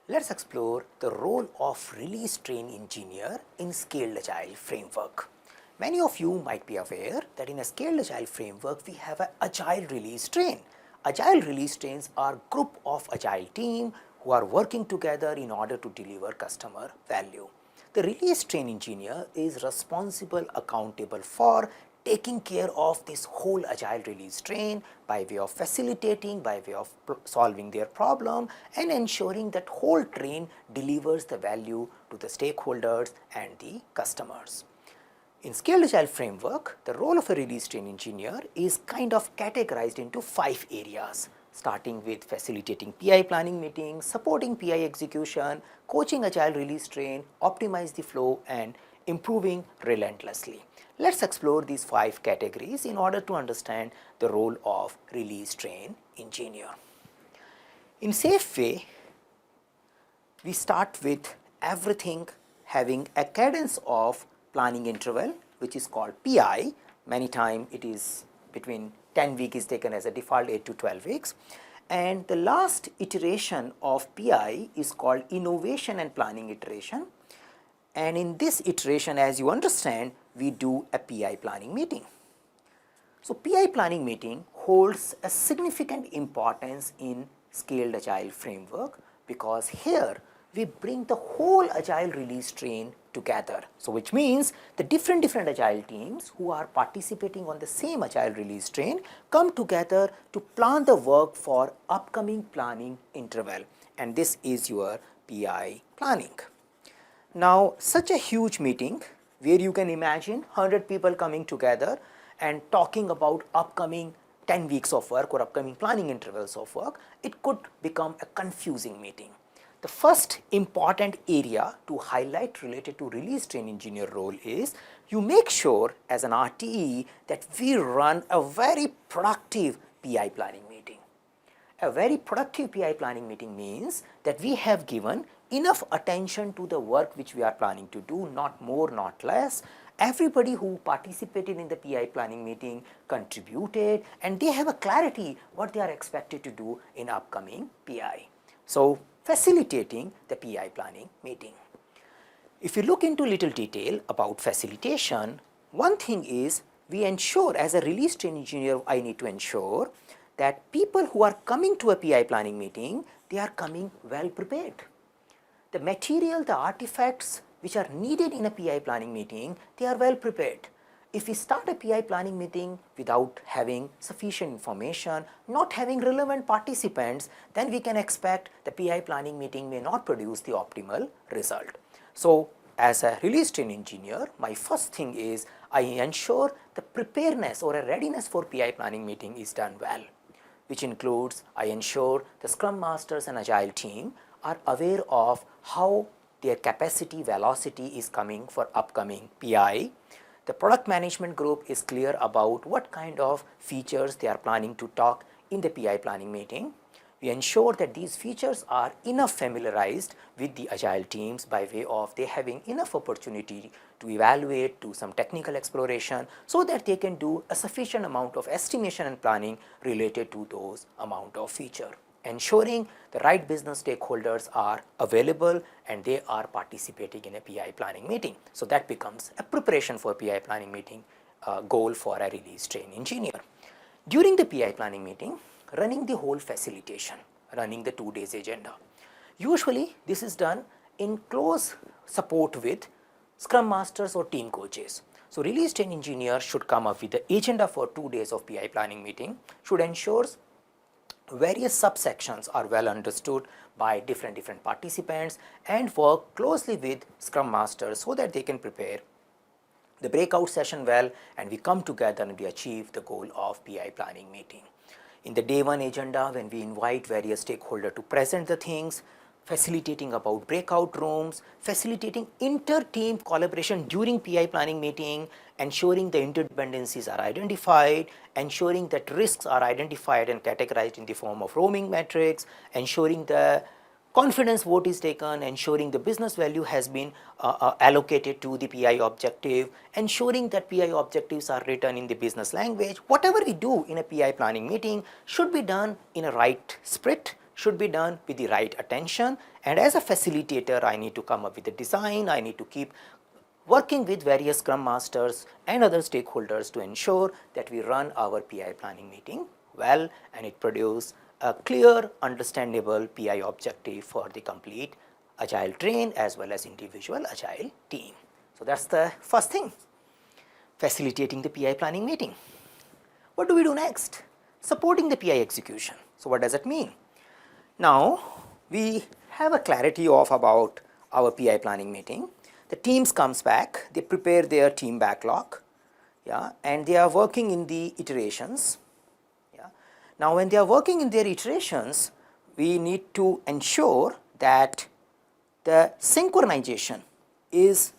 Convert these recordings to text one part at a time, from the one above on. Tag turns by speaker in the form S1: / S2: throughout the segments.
S1: Let's explore the role of release train engineer in Scaled Agile Framework. Many of you might be aware that in a Scaled Agile Framework, we have an Agile Release Train. Agile Release Trains are a group of Agile team who are working together in order to deliver customer value. The release train engineer is responsible, accountable for taking care of this whole Agile release train by way of facilitating, by way of solving their problem and ensuring that whole train delivers the value to the stakeholders and the customers. In Scaled Agile Framework, the role of a release train engineer is kind of categorized into 5 areas, starting with facilitating PI planning meetings, supporting PI execution, coaching Agile release train, optimize the flow and improving relentlessly. Let's explore these 5 categories in order to understand the role of release train engineer. In safe way, we start with everything having a cadence of planning interval, which is called PI. Many times it is between 10 weeks is taken as a default, 8 to 12 weeks. And the last iteration of PI is called innovation and planning iteration. And in this iteration, as you understand, we do a PI planning meeting. So PI planning meeting holds a significant importance in Scaled Agile Framework because here we bring the whole Agile release train together. So which means the different Agile teams who are participating on the same Agile release train come together to plan the work for upcoming planning interval, and this is your PI planning. Now such a huge meeting where you can imagine 100 people coming together and talking about upcoming 10 weeks of work or upcoming planning intervals of work, it could become a confusing meeting. The first important area to highlight related to release train engineer role is you make sure as an RTE that we run a very productive PI planning meeting. A very productive PI planning meeting means that we have given enough attention to the work which we are planning to do, not more, not less. Everybody who participated in the PI planning meeting contributed and they have a clarity what they are expected to do in upcoming PI. So facilitating the PI planning meeting. If you look into little detail about facilitation, one thing is we ensure as a release train engineer, I need to ensure that people who are coming to a PI planning meeting, they are coming well prepared. The material, the artifacts which are needed in a PI planning meeting, they are well prepared. If we start a PI planning meeting without having sufficient information, not having relevant participants, then we can expect the PI planning meeting may not produce the optimal result. So as a release train engineer, my first thing is I ensure the preparedness or a readiness for PI planning meeting is done well, which includes I ensure the Scrum Masters and Agile team are aware of how their capacity velocity is coming for upcoming PI. The product management group is clear about what kind of features they are planning to talk in the PI planning meeting. We ensure that these features are enough familiarized with the Agile teams by way of they having enough opportunity to evaluate, do some technical exploration so that they can do a sufficient amount of estimation and planning related to those amount of feature. Ensuring the right business stakeholders are available and they are participating in a PI planning meeting. So that becomes a preparation for PI planning meeting goal for a release train engineer. During the PI planning meeting, running the whole facilitation, running the 2 days agenda. Usually this is done in close support with Scrum Masters or team coaches. So release train engineer should come up with the agenda for 2 days of PI planning meeting, should ensure various subsections are well understood by different participants and work closely with Scrum Masters so that they can prepare the breakout session well and we come together and we achieve the goal of PI planning meeting. In the day 1 agenda, when we invite various stakeholders to present the things, facilitating about breakout rooms, facilitating inter-team collaboration during PI planning meeting, ensuring the interdependencies are identified, ensuring that risks are identified and categorized in the form of roaming metrics, ensuring the confidence vote is taken, ensuring the business value has been allocated to the PI objective, ensuring that PI objectives are written in the business language. Whatever we do in a PI planning meeting should be done in a right spirit should be done with the right attention, and as a facilitator I need to come up with a design, I need to keep working with various Scrum Masters and other stakeholders to ensure that we run our PI planning meeting well and it produce a clear, understandable PI objective for the complete Agile train as well as individual Agile team. So that's the first thing, facilitating the PI planning meeting. What do we do next? Supporting the PI execution. So what does it mean? Now we have a clarity of about our PI planning meeting. The teams comes back, they prepare their team backlog, yeah, and they are working in the iterations. Yeah. Now when they are working in their iterations, we need to ensure that the synchronization is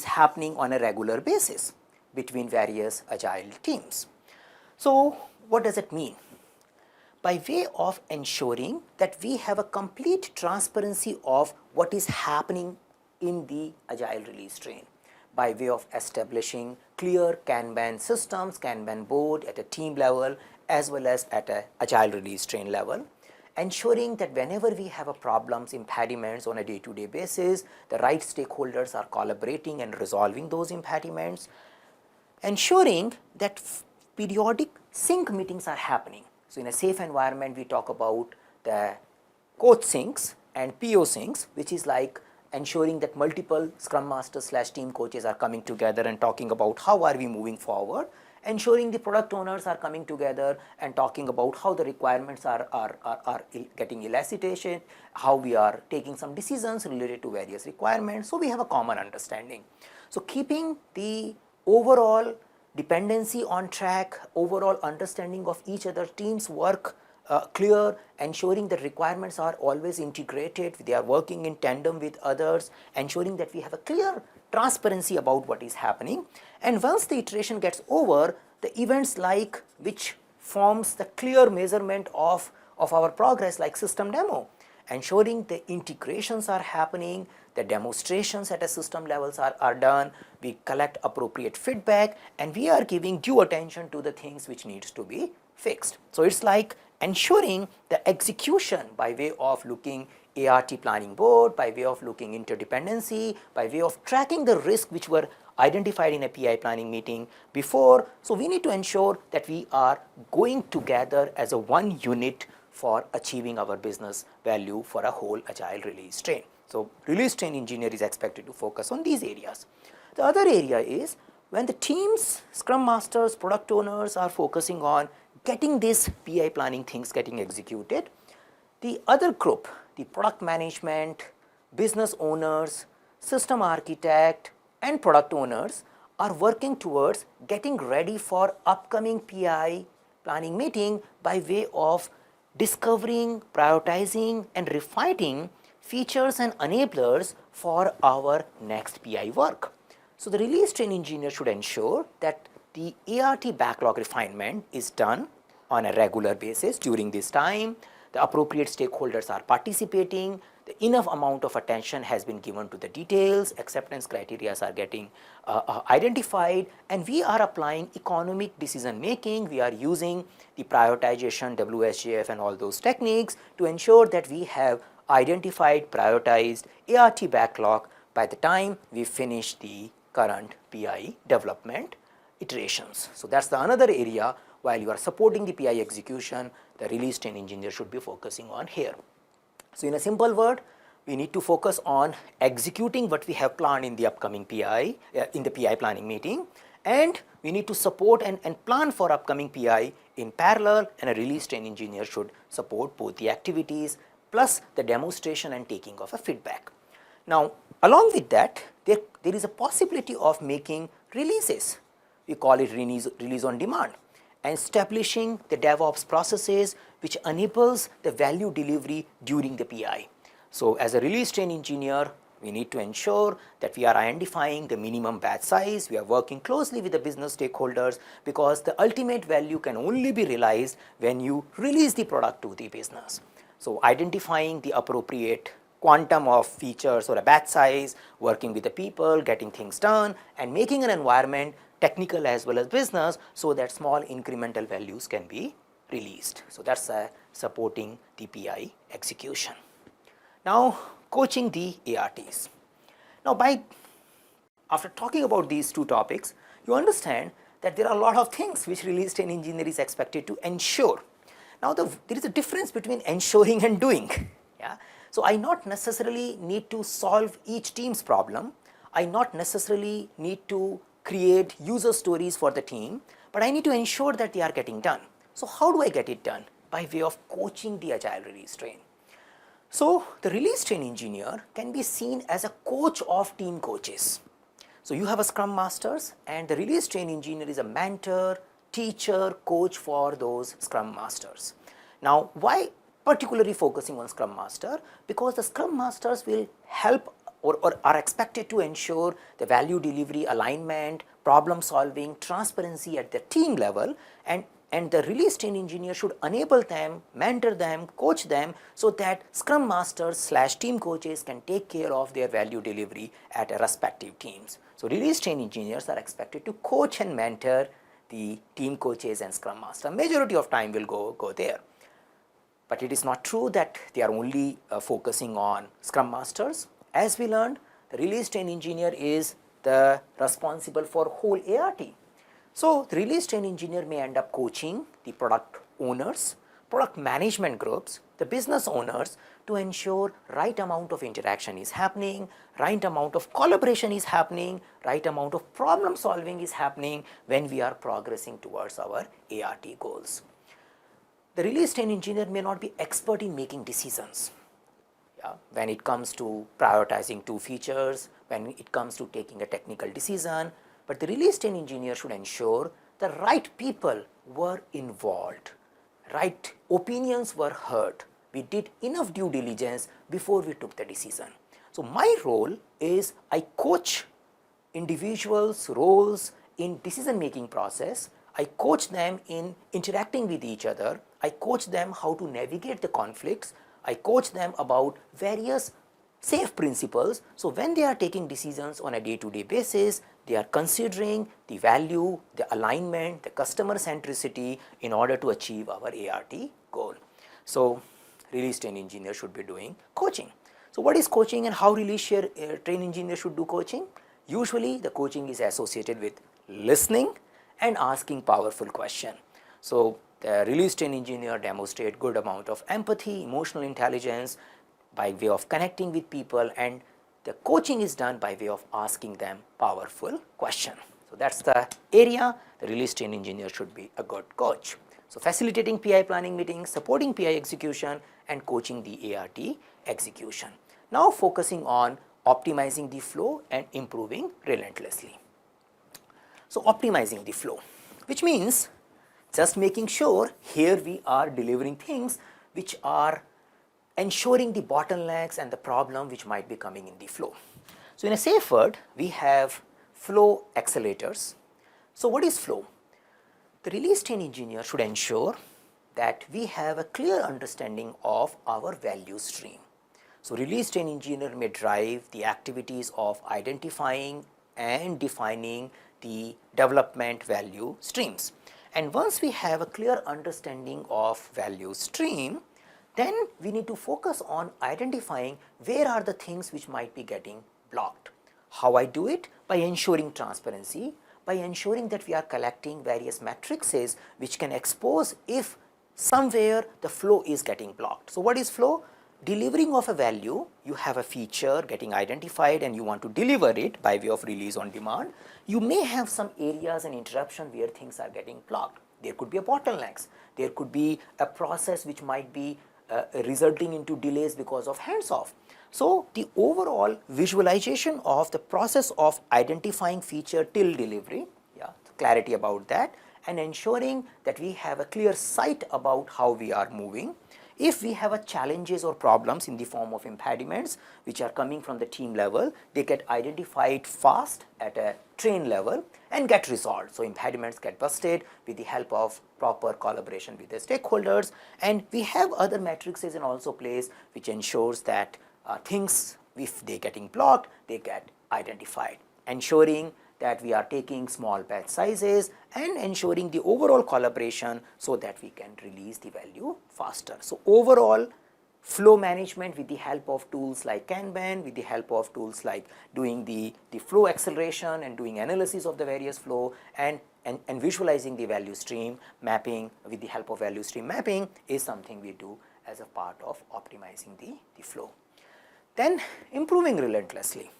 S1: happening on a regular basis between various Agile teams. So what does it mean? By way of ensuring that we have a complete transparency of what is happening in the Agile Release Train, by way of establishing clear Kanban systems, Kanban board at a team level as well as at a Agile Release Train level, ensuring that whenever we have a problems, impediments on a day-to-day basis, the right stakeholders are collaborating and resolving those impediments, ensuring that periodic sync meetings are happening. So in a safe environment, we talk about the coach syncs and PO syncs, which is like ensuring that multiple Scrum Masters / team coaches are coming together and talking about how are we moving forward, ensuring the product owners are coming together and talking about how the requirements are getting elicitation, how we are taking some decisions related to various requirements. So we have a common understanding. So keeping the overall dependency on track, overall understanding of each other team's work clear, ensuring that requirements are always integrated, they are working in tandem with others, ensuring that we have a clear transparency about what is happening. And once the iteration gets over, the events like which forms the clear measurement of our progress, like system demo, ensuring the integrations are happening, the demonstrations at a system levels are done, we collect appropriate feedback, and we are giving due attention to the things which needs to be fixed. So it's like ensuring the execution by way of looking ART planning board, by way of looking interdependency, by way of tracking the risk which were identified in a PI planning meeting before. So we need to ensure that we are going together as a one unit for achieving our business value for a whole Agile release train. So release train engineer is expected to focus on these areas. The other area is when the teams, Scrum Masters, product owners are focusing on getting this PI planning things getting executed, the other group, the product management, business owners, system architect and product owners are working towards getting ready for upcoming PI planning meeting by way of discovering, prioritizing and refining features and enablers for our next PI work. So the release train engineer should ensure that the ART backlog refinement is done on a regular basis during this time. The appropriate stakeholders are participating, the enough amount of attention has been given to the details, acceptance criteria are getting identified, and we are applying economic decision making. We are using the prioritization, WSJF and all those techniques to ensure that we have identified, prioritized ART backlog by the time we finish the current PI development iterations. So that's the another area. While you are supporting the PI execution, the release train engineer should be focusing on here. So in a simple word, we need to focus on executing what we have planned in the upcoming PI, in the PI planning meeting, and we need to support and plan for upcoming PI in parallel, and a release train engineer should support both the activities plus the demonstration and taking of a feedback. Now, along with that, there is a possibility of making releases. We call it release on demand, and establishing the DevOps processes which enables the value delivery during the PI. So as a release train engineer, we need to ensure that we are identifying the minimum batch size, we are working closely with the business stakeholders, because the ultimate value can only be realized when you release the product to the business. So identifying the appropriate quantum of features or a batch size, working with the people, getting things done, and making an environment, technical as well as business, so that small incremental values can be released. So that's a supporting the PI execution. Now, coaching the ARTs. Now, after talking about these two topics, you understand that there are a lot of things which release train engineer is expected to ensure. Now, there is a difference between ensuring and doing. Yeah? So, I not necessarily need to solve each team's problem. I not necessarily need to create user stories for the team, but I need to ensure that they are getting done. So, how do I get it done? By way of coaching the Agile Release Train. So, the Release Train engineer can be seen as a coach of team coaches. So, you have a Scrum Masters and the Release Train engineer is a mentor, teacher, coach for those Scrum Masters. Now, why particularly focusing on Scrum Master? Because the Scrum Masters will help or are expected to ensure the value delivery, alignment, problem solving, transparency at the team level, and the Release Train engineer should enable them, mentor them, coach them so that Scrum Masters / team coaches can take care of their value delivery at respective teams. So, Release Train engineers are expected to coach and mentor the team coaches and Scrum Master. Majority of time will go there. But it is not true that they are only focusing on Scrum Masters. As we learned, the Release Train engineer is the responsible for whole ART. So, the Release Train engineer may end up coaching the product owners, product management groups, the business owners to ensure right amount of interaction is happening, right amount of collaboration is happening, right amount of problem solving is happening when we are progressing towards our ART goals. The Release Train engineer may not be expert in making decisions. When it comes to prioritizing two features, when it comes to taking a technical decision, but the Release Train engineer should ensure the right people were involved, right opinions were heard, we did enough due diligence before we took the decision. So, my role is I coach individuals' roles in decision making process, I coach them in interacting with each other, I coach them how to navigate the conflicts, I coach them about various safe principles. So, when they are taking decisions on a day-to-day basis, they are considering the value, the alignment, the customer centricity in order to achieve our ART goal. So, Release Train engineer should be doing coaching. So, what is coaching and how Release Train engineer should do coaching? Usually, the coaching is associated with listening and asking powerful question. So, the Release Train engineer demonstrate good amount of empathy, emotional intelligence by way of connecting with people, and the coaching is done by way of asking them powerful question. So, that is the area the Release Train engineer should be a good coach. So, facilitating PI planning meetings, supporting PI execution and coaching the ART execution. Now, focusing on optimizing the flow and improving relentlessly. So, optimizing the flow, which means just making sure here we are delivering things which are ensuring the bottlenecks and the problem which might be coming in the flow. So, in a safe word, we have flow accelerators. So, what is flow? The Release Train engineer should ensure that we have a clear understanding of our value stream. So, Release Train engineer may drive the activities of identifying and defining the development value streams. And once we have a clear understanding of value stream, then we need to focus on identifying where are the things which might be getting blocked. How I do it? By ensuring transparency, by ensuring that we are collecting various matrices which can expose if somewhere the flow is getting blocked. So, what is flow? Delivering of a value, you have a feature getting identified and you want to deliver it by way of release on demand. You may have some areas and interruption where things are getting blocked. There could be a bottlenecks, there could be a process which might be resulting into delays because of hands off. So, the overall visualization of the process of identifying feature till delivery, clarity about that, and ensuring that we have a clear sight about how we are moving. If we have a challenges or problems in the form of impediments which are coming from the team level, they get identified fast at a train level and get resolved. So, impediments get busted with the help of proper collaboration with the stakeholders, and we have other matrices in also place which ensures that things, if they getting blocked, they get identified, ensuring that we are taking small batch sizes and ensuring the overall collaboration so that we can release the value faster. So, overall flow management with the help of tools like Kanban, with the help of tools like doing the flow acceleration and doing analysis of the various flow and visualizing the value stream mapping with the help of value stream mapping is something we do as a part of optimizing the flow. Then improving relentlessly.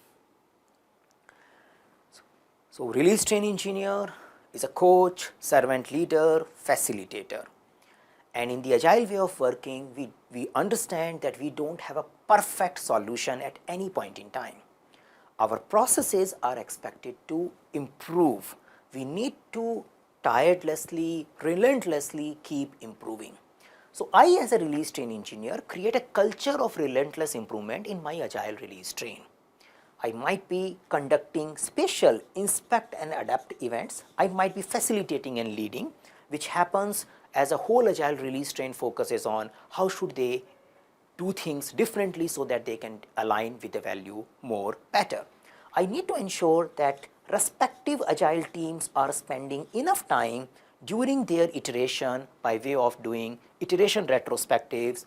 S1: So, release train engineer is a coach, servant leader, facilitator. And in the agile way of working, we understand that we don't have a perfect solution at any point in time. Our processes are expected to improve. We need to tirelessly, relentlessly keep improving. So, I as a release train engineer create a culture of relentless improvement in my agile release train. I might be conducting special inspect and adapt events. I might be facilitating and leading, which happens as a whole agile release train focuses on how should they do things differently so that they can align with the value more better. I need to ensure that respective agile teams are spending enough time during their iteration by way of doing iteration retrospectives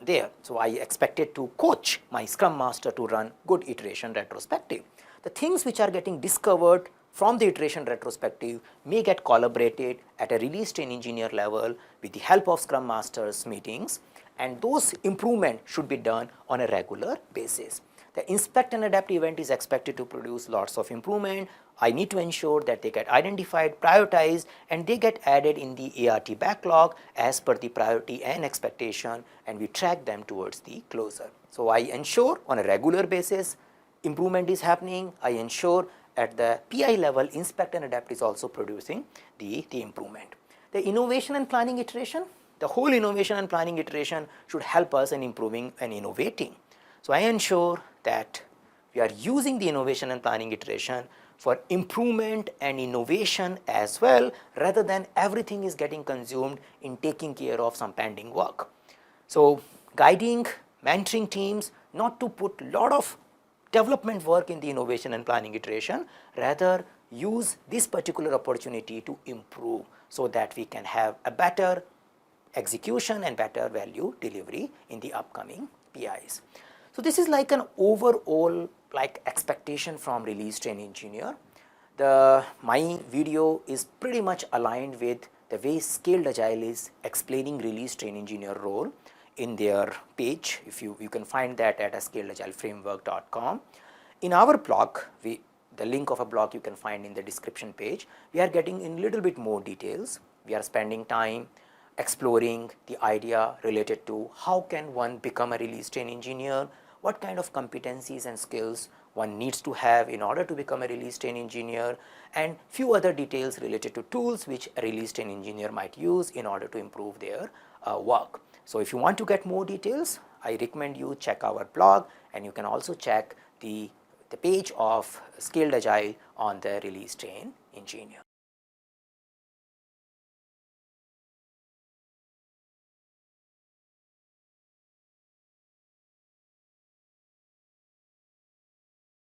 S1: there. So, I expected to coach my Scrum Master to run good iteration retrospective. The things which are getting discovered from the iteration retrospective may get collaborated at a release train engineer level with the help of Scrum Masters meetings, and those improvements should be done on a regular basis. The inspect and adapt event is expected to produce lots of improvement. I need to ensure that they get identified, prioritized, and they get added in the ART backlog as per the priority and expectation, and we track them towards the closure. So, I ensure on a regular basis improvement is happening. I ensure at the PI level inspect and adapt is also producing the improvement. The innovation and planning iteration, the whole innovation and planning iteration should help us in improving and innovating. So, I ensure that we are using the innovation and planning iteration for improvement and innovation as well, rather than everything is getting consumed in taking care of some pending work. So, guiding, mentoring teams not to put lot of development work in the innovation and planning iteration, rather use this particular opportunity to improve so that we can have a better execution and better value delivery in the upcoming PIs. So, this is like an overall expectation from release train engineer. My video is pretty much aligned with the way Scaled Agile is explaining release train engineer role in their page. If you can find that at scaledagileFramework.com. In our blog, the link of a blog you can find in the description page. We are getting in little bit more details. We are spending time exploring the idea related to how can one become a release train engineer, what kind of competencies and skills one needs to have in order to become a release train engineer, and few other details related to tools which a release train engineer might use in order to improve their work. So, if you want to get more details, I recommend you check our blog, and you can also check the page of Scaled Agile on the release train engineer.